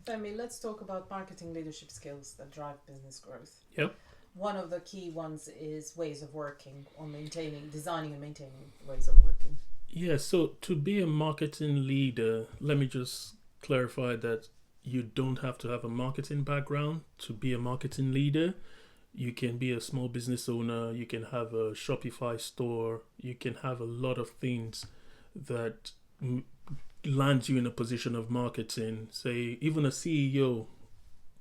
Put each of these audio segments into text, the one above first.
Femi, let's talk about marketing leadership skills that drive business growth. Yep. One of the key ones is ways of working, or designing and maintaining ways of working. Yeah, so to be a marketing leader, let me just clarify that you don't have to have a marketing background to be a marketing leader. You can be a small business owner, you can have a Shopify store, you can have a lot of things that lands you in a position of marketing. Say, even a CEO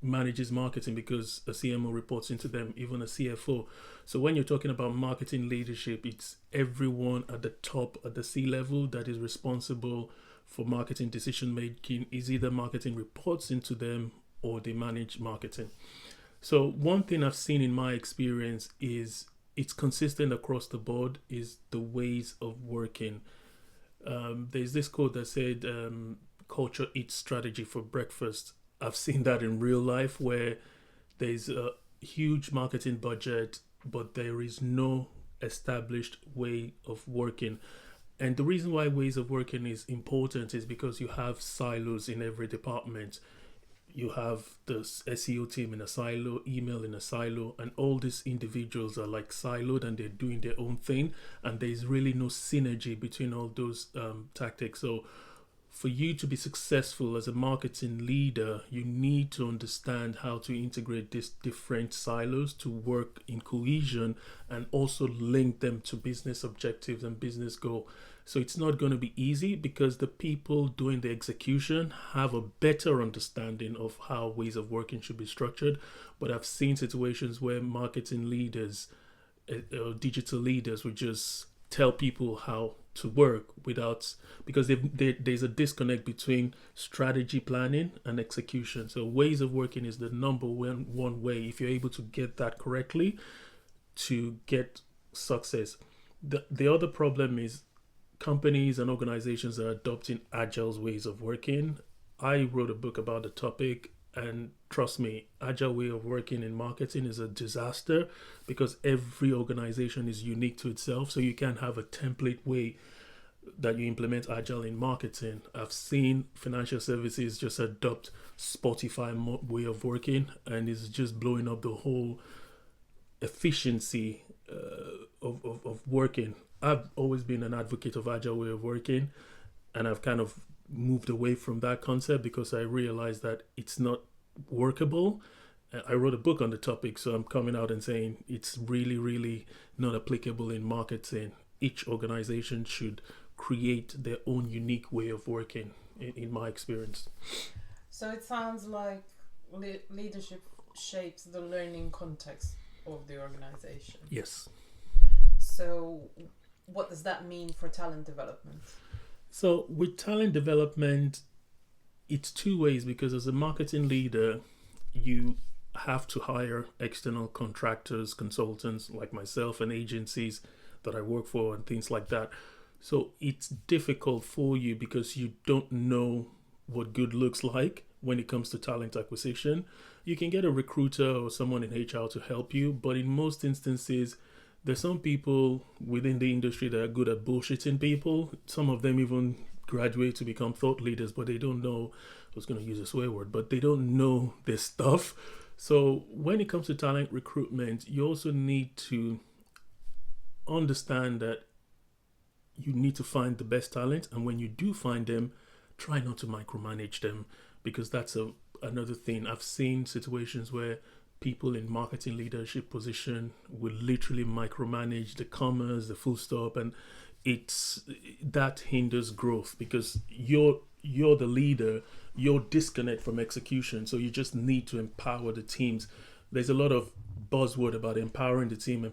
manages marketing because a CMO reports into them, even a CFO. So when you're talking about marketing leadership, it's everyone at the top, at the C level, that is responsible for marketing decision making. Is either marketing reports into them or they manage marketing. So one thing I've seen in my experience is it's consistent across the board is the ways of working. There's this quote that said, culture eats strategy for breakfast. I've seen that in real life where there's a huge marketing budget, but there is no established way of working. And the reason why ways of working is important is because you have silos in every department. You have the SEO team in a silo, email in a silo, and all these individuals are like siloed and they're doing their own thing. And there's really no synergy between all those tactics. So for you to be successful as a marketing leader, you need to understand how to integrate these different silos to work in cohesion and also link them to business objectives and business goal. So it's not going to be easy because the people doing the execution have a better understanding of how ways of working should be structured. But I've seen situations where marketing leaders, digital leaders would just tell people how to work without, because there's a disconnect between strategy planning and execution. So ways of working is the number one way, if you're able to get that correctly, to get success. The other problem is companies and organizations are adopting agile ways of working. I wrote a book about the topic, and trust me, agile way of working in marketing is a disaster because every organization is unique to itself. So you can't have a template way that you implement agile in marketing. I've seen financial services just adopt Spotify way of working, and it's just blowing up the whole efficiency of working. I've always been an advocate of agile way of working, and I've kind of moved away from that concept because I realized that it's not workable. I wrote a book on the topic, so I'm coming out and saying it's really, really not applicable in marketing. Each organization should create their own unique way of working, in my experience. So it sounds like leadership shapes the learning context of the organization. Yes. So what does that mean for talent development? So with talent development, it's two ways, because as a marketing leader, you have to hire external contractors, consultants like myself, and agencies that I work for and things like that. So it's difficult for you because you don't know what good looks like when it comes to talent acquisition. You can get a recruiter or someone in HR to help you, but in most instances, there's some people within the industry that are good at bullshitting people. Some of them even graduate to become thought leaders, but they don't know, I was going to use a swear word, but they don't know this stuff. So when it comes to talent recruitment, you also need to understand that you need to find the best talent. And when you do find them, try not to micromanage them, because that's another thing. I've seen situations where people in marketing leadership position will literally micromanage the commas, the full stop, and that hinders growth because you're the leader, you're disconnect from execution. So you just need to empower the teams. There's a lot of buzzword about empowering the team.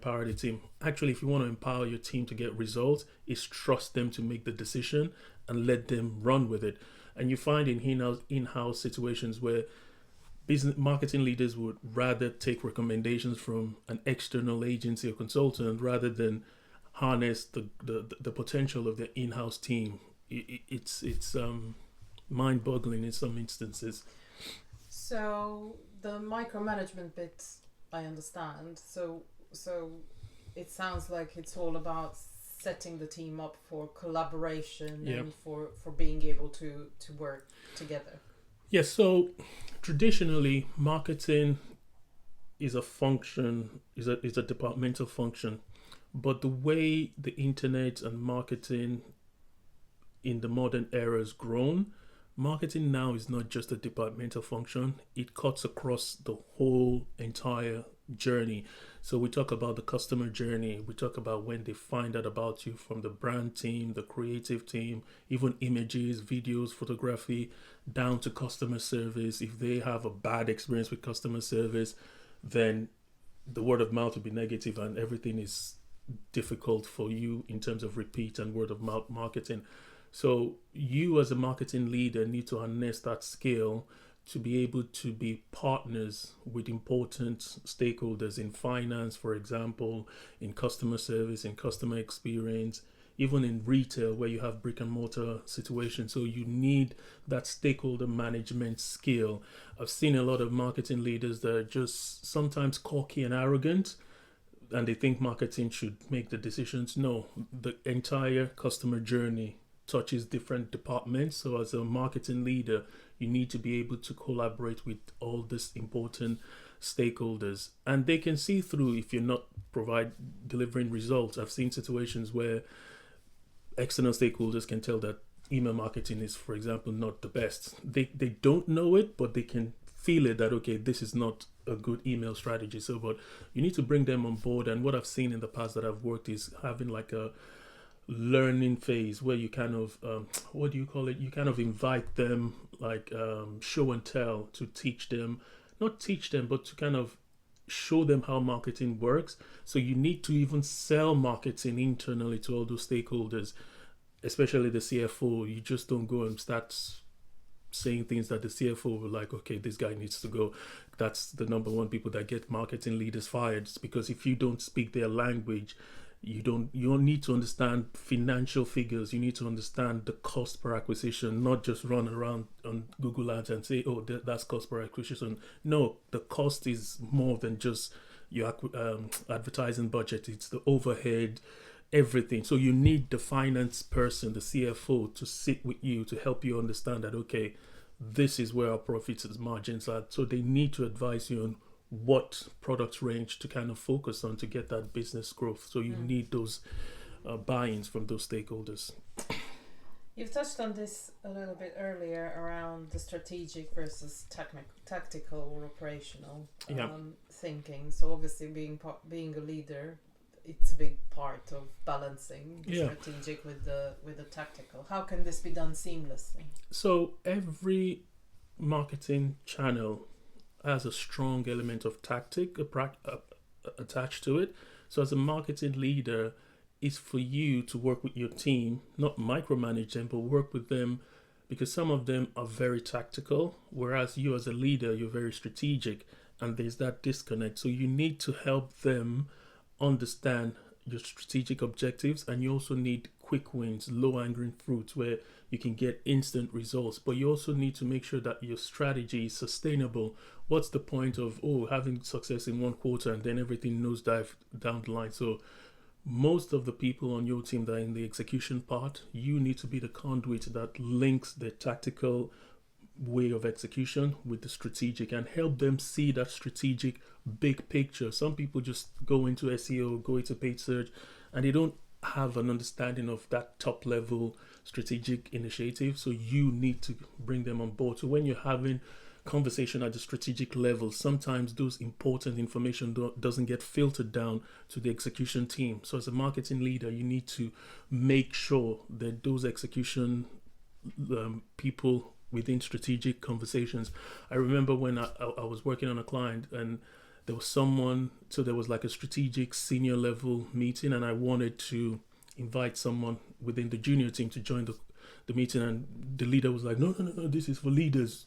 Actually, if you want to empower your team to get results, is trust them to make the decision and let them run with it. And you find in in-house situations where business marketing leaders would rather take recommendations from an external agency or consultant rather than harness the potential of their in-house team. It's mind-boggling in some instances. So the micromanagement bit, I understand. So it sounds like it's all about setting the team up for collaboration and for being able to work together. Yes, so traditionally, marketing is a function, is a departmental function. But the way the internet and marketing in the modern era has grown, marketing now is not just a departmental function, it cuts across the whole entire journey. So we talk about the customer journey, we talk about when they find out about you from the brand team, the creative team, even images, videos, photography, down to customer service. If they have a bad experience with customer service, then the word of mouth will be negative and everything is difficult for you in terms of repeat and word of mouth marketing. So you as a marketing leader need to harness that skill to be able to be partners with important stakeholders in finance, for example, in customer service, in customer experience, even in retail where you have brick and mortar situations. So you need that stakeholder management skill. I've seen a lot of marketing leaders that are just sometimes cocky and arrogant, and they think marketing should make the decisions. No, the entire customer journey touches different departments. So as a marketing leader, you need to be able to collaborate with all these important stakeholders, and they can see through if you're not provide delivering results. I've seen situations where external stakeholders can tell that email marketing is, for example, not the best. They don't know it, but they can feel it that, okay, this is not a good email strategy. So but you need to bring them on board. And what I've seen in the past that I've worked is having like a learning phase where you kind of what do you call it, you kind of invite them, like show and tell, to teach them, not teach them, but to kind of show them how marketing works. So you need to even sell marketing internally to all those stakeholders, especially the CFO. You just don't go and start saying things that the CFO will like, okay, this guy needs to go. That's the number one people that get marketing leaders fired. It's because if you don't speak their language, you don't need to understand financial figures. You need to understand the cost per acquisition, not just run around on Google Ads and say, oh, that's cost per acquisition. No, the cost is more than just your advertising budget. It's the overhead, everything. So you need the finance person, the CFO, to sit with you to help you understand that, okay, this is where our profits and margins are. So they need to advise you on what product range to kind of focus on to get that business growth. So you need those buy-ins from those stakeholders. You've touched on this a little bit earlier around the strategic versus tactical or operational thinking. So obviously being a leader, it's a big part of balancing the strategic with the tactical. How can this be done seamlessly? So every marketing channel has a strong element of tactic attached to it. So as a marketing leader, it's for you to work with your team, not micromanage them, but work with them, because some of them are very tactical, whereas you as a leader, you're very strategic, and there's that disconnect. So you need to help them understand your strategic objectives, and you also need quick wins, low hanging fruits where you can get instant results. But you also need to make sure that your strategy is sustainable. What's the point of having success in one quarter and then everything nosedive down the line? So most of the people on your team that are in the execution part, you need to be the conduit that links the tactical way of execution with the strategic and help them see that strategic big picture. Some people just go into SEO, go into paid search, and they don't have an understanding of that top level strategic initiative. So you need to bring them on board. So when you're having conversation at the strategic level, sometimes those important information doesn't get filtered down to the execution team. So as a marketing leader, you need to make sure that those execution people within strategic conversations. I remember when I was working on a client and there was someone, so there was like a strategic senior level meeting, and I wanted to invite someone within the junior team to join the meeting, and the leader was like, no, this is for leaders,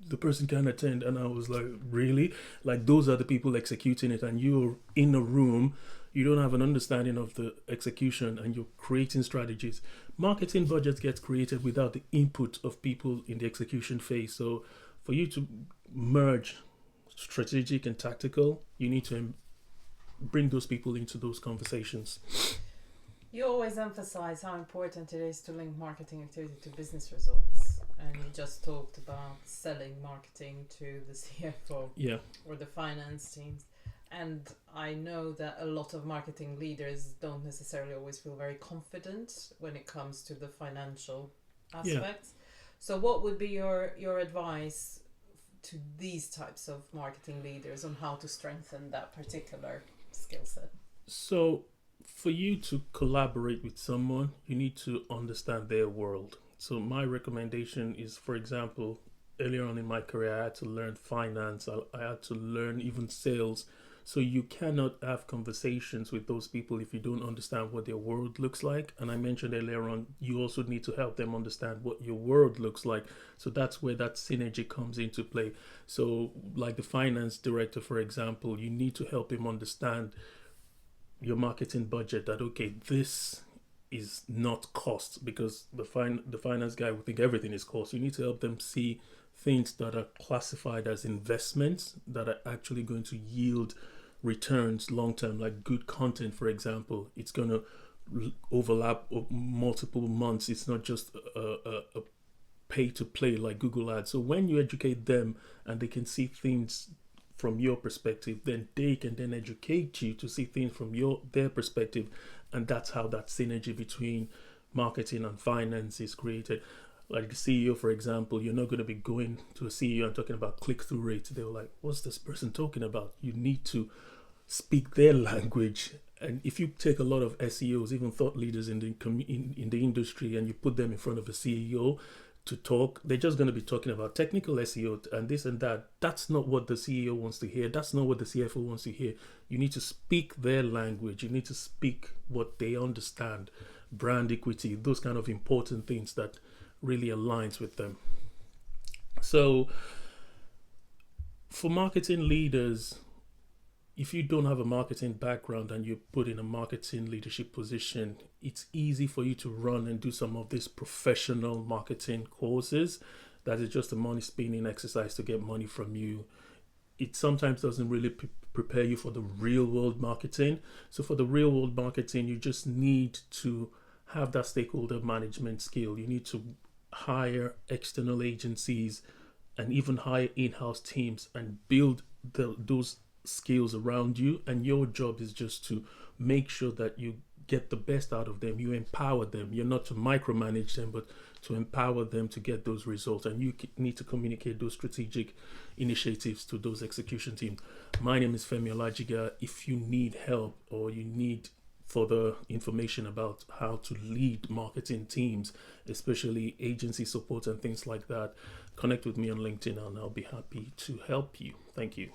the person can attend. And I was like, really? Like, those are the people executing it, and you're in a room, you don't have an understanding of the execution, and you're creating strategies. Marketing budgets get created without the input of people in the execution phase. So for you to merge strategic and tactical, you need to bring those people into those conversations. You always emphasize how important it is to link marketing activity to business results. and you just talked about selling marketing to the CFO or the finance teams. And I know that a lot of marketing leaders don't necessarily always feel very confident when it comes to the financial aspects. So what would be your advice to these types of marketing leaders on how to strengthen that particular skill set? So for you to collaborate with someone, you need to understand their world. So my recommendation is, for example, earlier on in my career, I had to learn finance. I had to learn even sales. So you cannot have conversations with those people if you don't understand what their world looks like. And I mentioned earlier on, you also need to help them understand what your world looks like. So that's where that synergy comes into play. So like the finance director, for example, you need to help him understand your marketing budget, that okay, this is not cost, because the finance guy would think everything is cost. You need to help them see things that are classified as investments that are actually going to yield returns long term, like good content, for example. It's going to overlap multiple months. It's not just a pay to play like Google Ads. So when you educate them and they can see things from your perspective, then they can then educate you to see things from their perspective, and that's how that synergy between marketing and finance is created. Like the CEO, for example, you're not going to be going to a CEO and talking about click-through rates. They're like, what's this person talking about? You need to speak their language. And if you take a lot of SEOs, even thought leaders in the industry, and you put them in front of a CEO to talk, they're just going to be talking about technical SEO and this and that. That's not what the CEO wants to hear. That's not what the CFO wants to hear. You need to speak their language. You need to speak what they understand, brand equity, those kind of important things that really aligns with them. So for marketing leaders, if you don't have a marketing background and you're put in a marketing leadership position, it's easy for you to run and do some of these professional marketing courses that is just a money spinning exercise to get money from you. It sometimes doesn't really prepare you for the real world marketing. So for the real world marketing, you just need to have that stakeholder management skill. You need to hire external agencies and even hire in-house teams and build those skills around you, and your job is just to make sure that you get the best out of them. You empower them. You're not to micromanage them, but to empower them to get those results, and you need to communicate those strategic initiatives to those execution teams. My name is Femi Olajiga. If you need help or you need further information about how to lead marketing teams, especially agency support and things like that, connect with me on LinkedIn and I'll be happy to help you. Thank you.